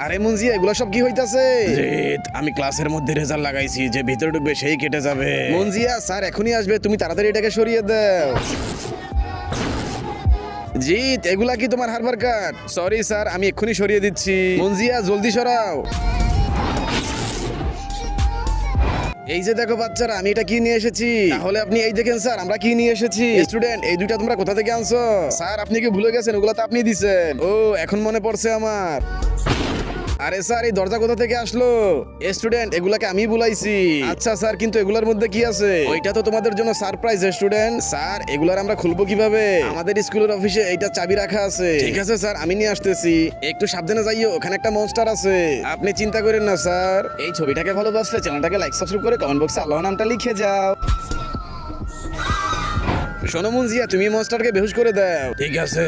আরে মুনজিয়া এগুলো সব কি হইতাছে? আমি ক্লাসের মধ্যে রেজাল্ট লাগাইছি, যে ভিতরে ঢুকবে সেই কেটে যাবে। মুনজিয়া স্যার এখনই আসবে, তুমি তাড়াতাড়ি এটাকে সরিয়ে দাও। জিত, এগুলা কি তোমার হারবার কার্ড? সরি স্যার, আমি এক্ষুনি সরিয়ে দিচ্ছি। মুনজিয়া জলদি সরাও। এই যে দেখো বাচ্চারা, আমি এটা কি নিয়ে এসেছি। তাহলে আপনি এই দেখেন স্যার, আমরা কি নিয়ে এসেছি। স্টুডেন্ট, এই দুইটা তোমরা কোথা থেকে আনছো? স্যার আপনি কি ভুলে গেছেন? ওগুলা তো আপনি দিছেন। ও, এখন মনে পড়ছে আমার। আরে স্যার, এই দরজা কোথা থেকে আসলো? স্টুডেন্ট, এগুলাকে আমি বুলাইছি। আচ্ছা স্যার, কিন্তু এগুলার মধ্যে কি আছে? ওইটা তো তোমাদের জন্য সারপ্রাইজ স্টুডেন্ট। স্যার এগুলার আমরা খুলবো কিভাবে? আমাদের স্কুলের অফিসে এইটা চাবি রাখা আছে। ঠিক আছে স্যার, আমি নিয়ে আসতেছি। একটু সাবধানে যাইও, ওখানে একটা মনস্টার আছে। আপনি চিন্তা করেন না স্যার। এই ছবিটাকে ভালোবাসলে চ্যানেলটাকে লাইক সাবস্ক্রাইব করে কমেন্ট বক্সে আল্লাহর নামটা লিখে যাও। শোনো মুনজিয়া, তুমি মনস্টারকে বেহুশ করে দাও। ঠিক আছে।